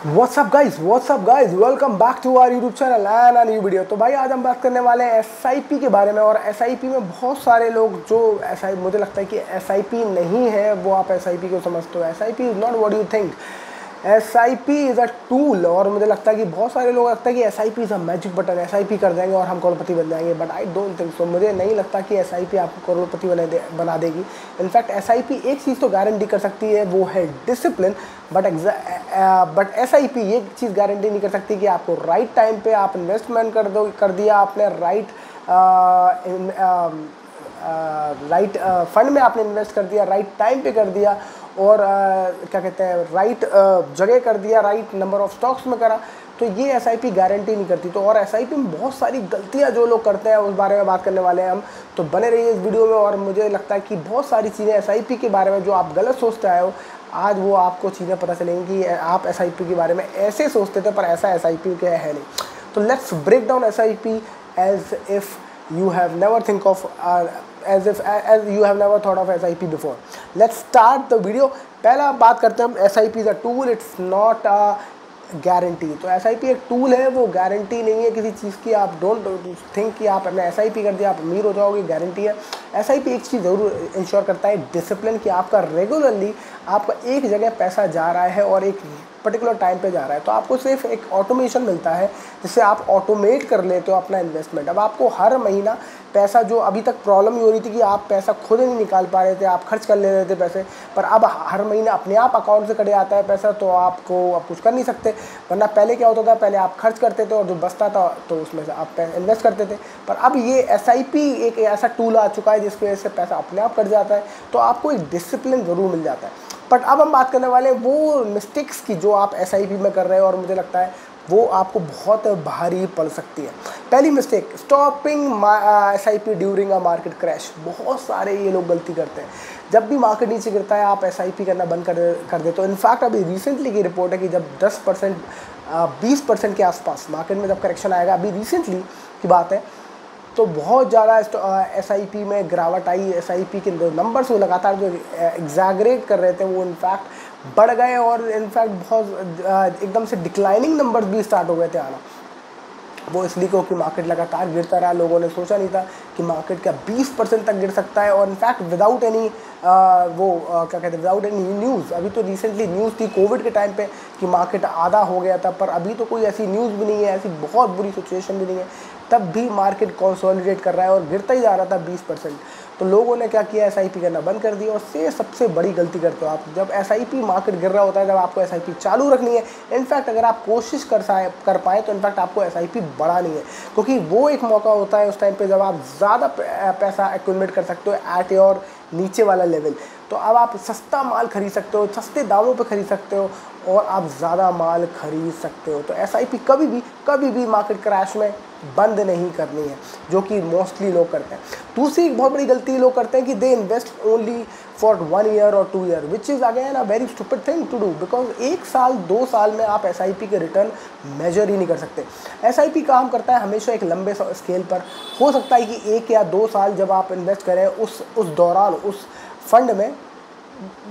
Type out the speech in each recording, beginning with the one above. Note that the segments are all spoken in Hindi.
WhatsApp guys welcome back to our YouTube channel and a new video. तो भाई आज हम बात करने वाले हैं एसआईपी के बारे में। और एसआईपी में बहुत सारे लोग जो मुझे लगता है कि एसआईपी नहीं है वो आप एसआईपी को समझते हो। SIP is not what you think. SIP is a tool. और मुझे लगता है कि बहुत सारे लोग लगता है कि SIP is a magic button, SIP कर देंगे और हम करोड़पति बन जाएंगे, but I don't think so. मुझे नहीं लगता कि एसआईपी आपको करोड़पति बना देगी। इनफैक्ट एसआईपी एक चीज़ तो गारंटी कर सकती है, वो है डिसिप्लिन। बट एसआईपी ये चीज़ गारंटी नहीं कर सकती कि आपको राइट टाइम पे आप इन्वेस्टमेंट कर दिया आपने, राइट फंड में आपने इन्वेस्ट कर दिया, राइट टाइम पे कर दिया, और क्या कहते हैं राइट जगह कर दिया, राइट नंबर ऑफ स्टॉक्स में करा, तो ये एसआईपी गारंटी नहीं करती। तो और एसआईपी में बहुत सारी गलतियां जो लोग करते हैं उस बारे में बात करने वाले हैं हम। तो बने रहिए इस वीडियो में। और मुझे लगता है कि बहुत सारी चीज़ें एसआईपी के बारे में जो आप गलत सोचते आए हो, आज वो आपको चीज़ें पता चलेंगी कि आप एसआईपी के बारे में ऐसे सोचते थे पर ऐसा एसआईपी के है नहीं। तो let's break down SIP as if you have never think of as you have never thought of SIP before. Let's start the video. पहला बात करते हैं हम SIP is a tool, it's not a guarantee. तो एसआईपी एक टूल है, वो गारंटी नहीं है किसी चीज़ की। आप डोंट थिंक कि आप अपने एसआईपी कर दिया आप अमीर हो जाओगे, गारंटी है। एसआईपी एक चीज़ ज़रूर इंश्योर करता है, डिसिप्लिन, कि आपका रेगुलरली आपका एक जगह पैसा जा रहा है और एक पर्टिकुलर टाइम पे जा रहा है। तो आपको सिर्फ एक ऑटोमेशन मिलता है जिससे आप ऑटोमेट कर लेते हो अपना इन्वेस्टमेंट। अब आपको हर महीना पैसा, जो अभी तक प्रॉब्लम ये हो रही थी कि आप पैसा खुद नहीं निकाल पा रहे थे, आप खर्च कर ले रहे थे पैसे, पर अब हर महीना अपने आप अकाउंट से कटे आता है पैसा, तो आपको अब कुछ कर नहीं सकते। वरना पहले क्या होता था, पहले आप खर्च करते थे और जो बचता था तो उसमें से आप इन्वेस्ट करते थे। पर अब ये एसआईपी एक ऐसा टूल आ चुका है जिसकी वजह से पैसा अपने आप कट जाता है, तो आपको एक डिसिप्लिन ज़रूर मिल जाता है। बट अब हम बात करने वाले हैं वो मिस्टेक्स की जो आप एसआईपी में कर रहे हो, और मुझे लगता है वो आपको बहुत भारी पड़ सकती है। पहली mistake, stopping SIP during a market crash. बहुत सारे ये लोग गलती करते हैं। जब भी मार्केट नीचे गिरता है आप एसआईपी करना बंद कर देते हो। इनफैक्ट अभी रिसेंटली की रिपोर्ट है कि जब 10% 20% के आसपास मार्केट में जब करेक्शन आएगा, अभी रिसेंटली की बात है, तो बहुत ज़्यादा एसआईपी में गिरावट आई। एसआईपी के नंबर्स वो लगातार जो एग्जैगरेट कर रहे थे वो इनफैक्ट बढ़ गए, और इनफैक्ट बहुत एकदम से डिक्लाइनिंग नंबर्स भी स्टार्ट हो गए थे आना। वो इसलिए क्योंकि मार्केट लगातार गिरता रहा, लोगों ने सोचा नहीं था कि मार्केट क्या 20% तक गिर सकता है। और इनफैक्ट विदाउट एनी क्या कहते हैं, विदाउट एनी न्यूज़। अभी तो रिसेंटली न्यूज़ थी कोविड के टाइम पे कि मार्केट आधा हो गया था, पर अभी तो कोई ऐसी न्यूज़ भी नहीं है, ऐसी बहुत बुरी सिचुएशन भी नहीं है, तब भी मार्केट कंसोलिडेट कर रहा है और गिरता ही जा रहा था 20%। तो लोगों ने क्या किया, एसआईपी करना बंद कर दिया। और से सबसे बड़ी गलती करते हो आप, जब एसआईपी मार्केट गिर रहा होता है, जब आपको एसआईपी चालू रखनी है। इनफैक्ट अगर आप कोशिश कर पाए तो इनफैक्ट आपको एसआईपी बढ़ानी है, क्योंकि वो एक मौका होता है उस टाइम पे जब आप ज़्यादा पैसा एक्यूमुलेट कर सकते हो एट योर नीचे वाला लेवल। तो अब आप सस्ता माल खरीद सकते हो, सस्ते दामों पे खरीद सकते हो, और आप ज़्यादा माल खरीद सकते हो। तो एसआईपी कभी भी मार्केट क्रैश में बंद नहीं करनी है, जो कि मोस्टली लोग करते हैं। दूसरी एक बहुत बड़ी गलती लोग करते हैं कि they invest only for 1 year और 2 year, which is again a very stupid thing to do, because 1 साल 2 साल में आप एसआईपी के रिटर्न मेजर ही नहीं कर सकते। एसआईपी काम करता है हमेशा एक लंबे स्केल पर। हो सकता है कि 1 या 2 साल जब आप इन्वेस्ट करें उस दौरान उस फंड में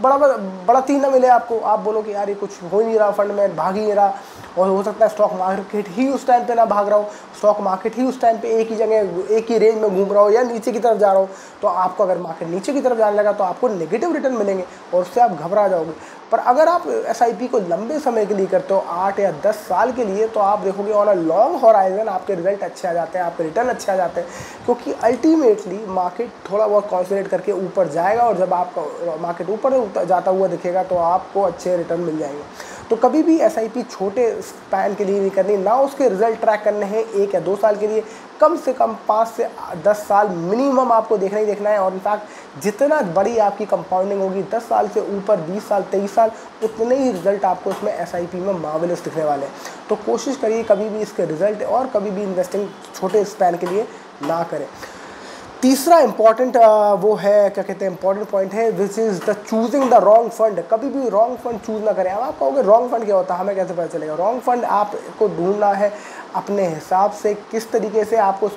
बड़ा तीन ना मिले आपको, आप बोलो कि यार ये कुछ हो ही नहीं रहा, फंड में भाग ही नहीं रहा। और हो सकता है स्टॉक मार्केट ही उस टाइम पे ना भाग रहा हो, स्टॉक मार्केट ही उस टाइम पे एक ही जगह एक ही रेंज में घूम रहा हो या नीचे की तरफ जा रहा हो। तो आपको अगर मार्केट नीचे की तरफ जाने लगा तो आपको नेगेटिव रिटर्न मिलेंगे और उससे आप घबरा जाओगे। पर अगर आप एसआईपी को लंबे समय के लिए करते हो, 8 या 10 साल के लिए, तो आप देखोगे ऑन अ लॉन्ग हॉराइजन आपके रिजल्ट अच्छे आ जाते हैं, आपके रिटर्न अच्छे आ जाते हैं। क्योंकि अल्टीमेटली मार्केट थोड़ा बहुत कॉन्सोलिडेट करके ऊपर जाएगा, और जब आपका मार्केट ऊपर जाता हुआ दिखेगा तो आपको अच्छे रिटर्न मिल जाएंगे। तो कभी भी एसआईपी छोटे स्पैन के लिए नहीं करनी, ना उसके रिजल्ट ट्रैक करने हैं 1 या 2 साल के लिए, कम से कम 5 से 10 साल मिनिमम आपको देखना ही देखना है। और इनफैक्ट जितना बड़ी आपकी कंपाउंडिंग होगी, 10 साल से ऊपर 20 साल 23 साल, उतने ही रिजल्ट आपको इसमें एसआईपी में मार्वेलस दिखने वाले हैं। तो कोशिश करिए कभी भी इसके रिजल्ट और कभी भी इन्वेस्टिंग छोटे स्पैन के लिए ना करें। तीसरा इंपॉर्टेंट वो है, क्या कहते हैं, इंपॉर्टेंट पॉइंट है, which is the choosing the wrong fund. कभी भी रॉन्ग फंड चूज़ ना करें। अब आप कहोगे रॉन्ग फंड क्या होता है, हमें कैसे पता चलेगा? रॉन्ग फंड आपको ढूंढना है अपने हिसाब से, किस तरीके से आपको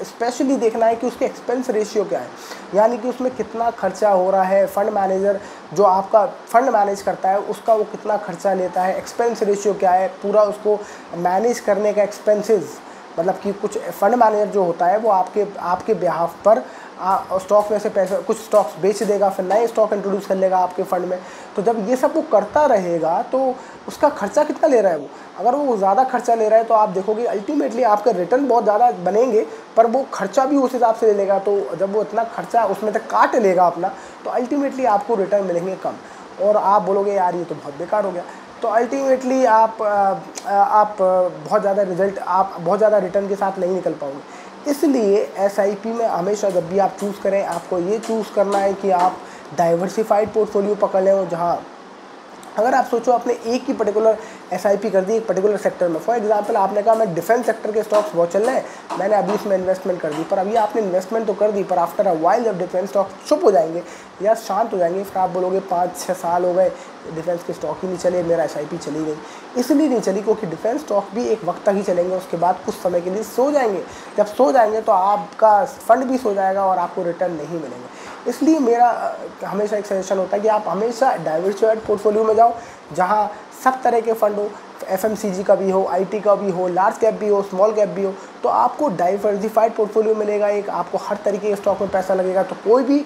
स्पेशली देखना है कि उसके एक्सपेंस रेशियो क्या है, यानी कि उसमें कितना खर्चा हो रहा है, फंड मैनेजर जो आपका फंड मैनेज करता है उसका वो कितना खर्चा लेता है, एक्सपेंस रेशियो क्या है, पूरा उसको मैनेज करने का एक्सपेंसेस, मतलब कि कुछ फंड मैनेजर जो होता है वो आपके बिहाफ पर स्टॉक में से पैसे, कुछ स्टॉक्स बेच देगा, फिर नए स्टॉक इंट्रोड्यूस कर लेगा आपके फ़ंड में। तो जब ये सब वो करता रहेगा तो उसका खर्चा कितना ले रहा है वो, अगर वो ज़्यादा खर्चा ले रहा है तो आप देखोगे अल्टीमेटली आपके रिटर्न बहुत ज़्यादा बनेंगे, पर वो खर्चा भी उस हिसाब से ले लेगा। तो जब वो इतना खर्चा उसमें तक काट लेगा अपना, तो अल्टीमेटली आपको रिटर्न मिलेंगे कम, और आप बोलोगे यार ये तो बहुत बेकार हो गया। तो अल्टीमेटली आप बहुत ज़्यादा रिटर्न के साथ नहीं निकल पाओगे। इसलिए एसआईपी में हमेशा जब भी आप चूज़ करें, आपको ये चूज़ करना है कि आप डाइवर्सिफाइड पोर्टफोलियो पकड़ लें, और जहाँ अगर आप सोचो आपने एक ही पर्टिकुलर एसआईपी कर दी एक पर्टिकुलर सेक्टर में, फॉर एग्जांपल आपने कहा मैं डिफेंस सेक्टर के स्टॉक्स बहुत चल रहे हैं, मैंने अभी इसमें इन्वेस्टमेंट कर दी, पर अभी आपने इन्वेस्टमेंट तो कर दी, पर आफ्टर अ वाइल जब डिफेंस स्टॉक चुप हो जाएंगे या शांत हो जाएंगे, फिर आप बोलोगे 5-6 साल हो गए डिफेंस के स्टॉक ही नहीं चले, मेरा एसआईपी चली गई। इसलिए नहीं चली क्योंकि डिफेंस स्टॉक भी एक वक्त तक ही चलेंगे, उसके बाद कुछ समय के लिए सो जाएंगे। जब सो जाएंगे तो आपका फंड भी सो जाएगा और आपको रिटर्न नहीं मिलेंगे। इसलिए मेरा हमेशा एक सजेशन होता है कि आप हमेशा डाइवर्सिफाइड पोर्टफोलियो में जाओ, जहाँ सब तरह के फंड हो, एफएमसीजी का भी हो, आईटी का भी हो, लार्ज कैप भी हो, स्मॉल कैप भी हो, तो आपको डाइवर्सिफाइड पोर्टफोलियो मिलेगा। एक आपको हर तरीके के स्टॉक में पैसा लगेगा, तो कोई भी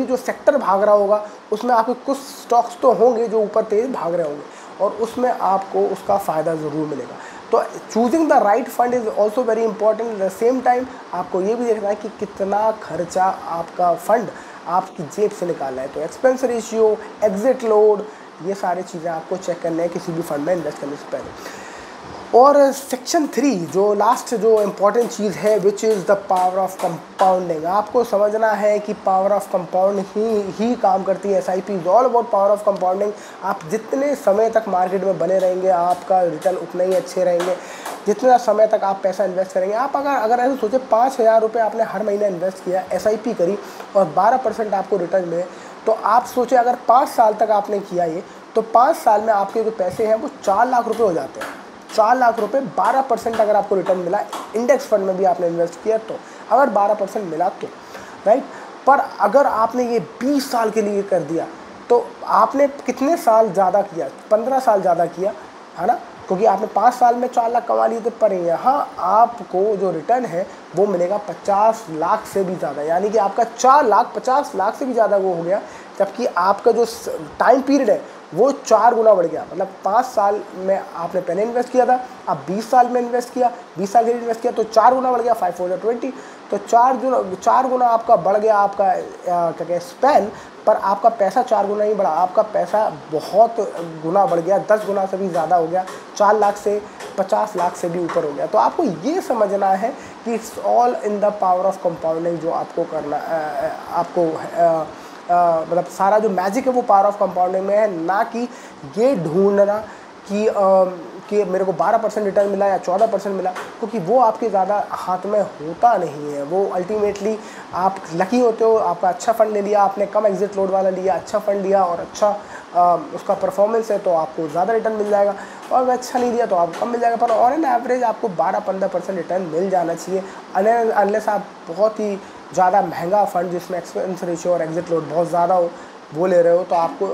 जो सेक्टर भाग रहा होगा उसमें आपके कुछ स्टॉक्स तो होंगे जो ऊपर तेज भाग रहे होंगे, और उसमें आपको उसका फ़ायदा ज़रूर मिलेगा। तो choosing the right fund is also very important. At the same time आपको ये भी देखना है कि कितना खर्चा आपका फंड आपकी जेब से निकाल रहा है। तो एक्सपेंस रेशियो, एग्जिट लोड, ये सारी चीज़ें आपको चेक करने हैं किसी भी फंड में इन्वेस्ट करने से पहले। और सेक्शन 3 जो लास्ट जो इम्पॉर्टेंट चीज़ है, which is the power of compounding. आपको समझना है कि पावर ऑफ कंपाउंड ही काम करती है। SIP is all about power of compounding. आप जितने समय तक मार्केट में बने रहेंगे आपका रिटर्न उतने ही अच्छे रहेंगे, जितना समय तक आप पैसा इन्वेस्ट करेंगे। आप अगर ऐसे सोचे 5,000 रुपये आपने हर महीने इन्वेस्ट किया, एसआईपी करी और 12% आपको रिटर्न मिले, तो आप सोचे अगर 5 साल तक आपने किया ये, तो 5 साल में आपके जो पैसे हैं वो 4 लाख रुपये हो जाते हैं। 4 लाख रुपये 12% अगर आपको रिटर्न मिला, इंडेक्स फंड में भी आपने इन्वेस्ट किया तो, अगर 12% मिला तो, राइट। पर अगर आपने ये 20 साल के लिए कर दिया तो आपने कितने साल ज़्यादा किया, 15 साल ज़्यादा किया, है ना, क्योंकि आपने 5 साल में 4 लाख कमा लिए थे। पर यहाँ आपको जो रिटर्न है वो मिलेगा 50 लाख से भी ज़्यादा, यानी कि आपका 4 लाख 50 लाख से भी ज़्यादा वो हो गया, जबकि आपका जो टाइम पीरियड है वो 4 गुना बढ़ गया। मतलब 5 साल में आपने पहले इन्वेस्ट किया था, अब 20 साल में इन्वेस्ट किया, 20 साल के लिए इन्वेस्ट किया तो 4 गुना बढ़ गया, 5 4 20, तो 4 गुना आपका बढ़ गया आपका क्या कहते हैं स्पैन, पर आपका पैसा 4 गुना ही बढ़ा, आपका पैसा बहुत गुना बढ़ गया, 10 गुना से भी ज़्यादा हो गया, 4 लाख से 50 लाख से भी ऊपर हो गया। तो आपको ये समझना है कि it's all in the power of compounding. जो आपको करना मतलब सारा जो मैजिक है वो पावर ऑफ कंपाउंडिंग में है, ना कि ये ढूंढना कि मेरे को 12% रिटर्न मिला या 14% मिला, क्योंकि वो आपके ज़्यादा हाथ में होता नहीं है। वो अल्टीमेटली आप लकी होते हो, आपका अच्छा फंड ले लिया आपने, कम एग्जिट लोड वाला लिया, अच्छा फंड लिया और अच्छा उसका परफॉर्मेंस है तो आपको ज़्यादा रिटर्न मिल जाएगा, और अगर अच्छा नहीं दिया तो आपको कम मिल जाएगा। पर ऑन एन एवरेज आपको 12-15% रिटर्न मिल जाना चाहिए, अनलेस आप बहुत ही ज़्यादा महंगा फंड जिसमें एक्सपेंस रेशियो और एग्जिट लोड बहुत ज़्यादा हो वो ले रहे हो, तो आपको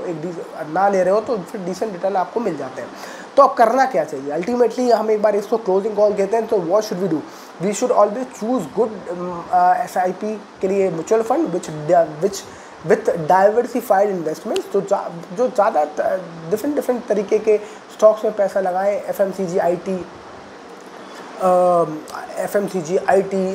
ना ले रहे हो तो फिर डिसेंट रिटर्न आपको मिल जाते हैं। तो अब करना क्या चाहिए अल्टीमेटली, हम एक बार इसको क्लोजिंग कॉल कहते हैं। तो what should we do? We should always choose good SIP के लिए mutual fund which with diversified investments, तो जो ज़्यादा डिफरेंट तरीके के स्टॉक्स में पैसा लगाएं, एफएमसीजी, आईटी,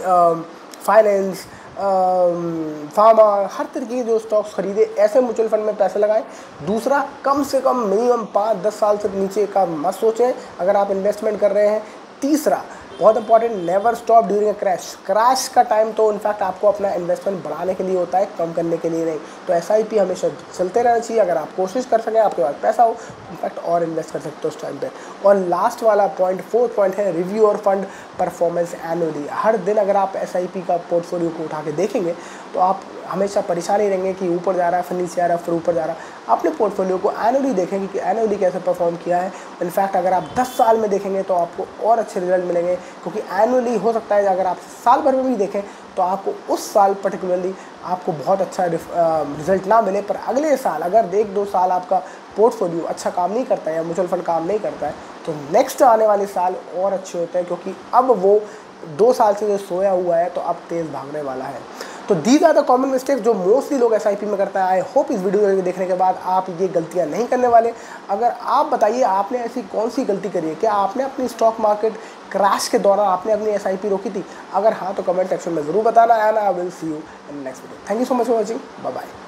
फाइनेंस, फार्मा, हर तरीके के जो स्टॉक्स खरीदे ऐसे म्यूचुअल फंड में पैसे लगाएं। दूसरा, कम से कम मिनिमम 5-10 साल से नीचे का मत सोचें अगर आप इन्वेस्टमेंट कर रहे हैं। तीसरा, बहुत important, never stop during a crash का टाइम तो इनफैक्ट आपको अपना इन्वेस्टमेंट बढ़ाने के लिए होता है, कम करने के लिए नहीं। तो एसआईपी हमेशा चलते रहना चाहिए। अगर आप कोशिश कर सकें, आपके पास पैसा हो, इनफैक्ट और इन्वेस्ट कर सकते हो उस टाइम पे। और लास्ट वाला पॉइंट, 4th पॉइंट है रिव्यू और फंड परफॉर्मेंस एनुअली। हर दिन अगर आप एसआईपी का पोर्टफोलियो को उठा के देखेंगे तो आप हमेशा परेशान ही रहेंगे कि ऊपर जा रहा है, फिर नीचे आ रहा है, फिर ऊपर जा रहा है। अपने पोर्टफोलियो को एनुअली देखेंगे कि एनुअली कैसे परफॉर्म किया है, इनफैक्ट अगर आप 10 साल में देखेंगे तो आपको और अच्छे रिजल्ट मिलेंगे, क्योंकि एनुअली हो सकता है अगर आप साल भर में भी देखें तो आपको उस साल पर्टिकुलरली आपको बहुत अच्छा रिजल्ट ना मिले, पर अगले साल अगर 1-2 साल आपका पोर्टफोलियो अच्छा काम नहीं करता है या म्यूचुअल फंड काम नहीं करता है तो नेक्स्ट आने वाले साल और अच्छे होते हैं, क्योंकि अब वो 2 साल से जो सोया हुआ है तो अब तेज़ भागने वाला है। तो these are the common mistakes जो मोस्टली लोग एसआईपी में करते हैं। आई होप इस वीडियो देखने के बाद आप ये गलतियां नहीं करने वाले। अगर आप बताइए आपने ऐसी कौन सी गलती करी है, क्या आपने अपनी स्टॉक मार्केट क्रैश के दौरान आपने अपनी एसआईपी रोकी थी? अगर हाँ तो कमेंट सेक्शन में ज़रूर बताना, and I will see you in next video. Thank you so much for watching, bye bye.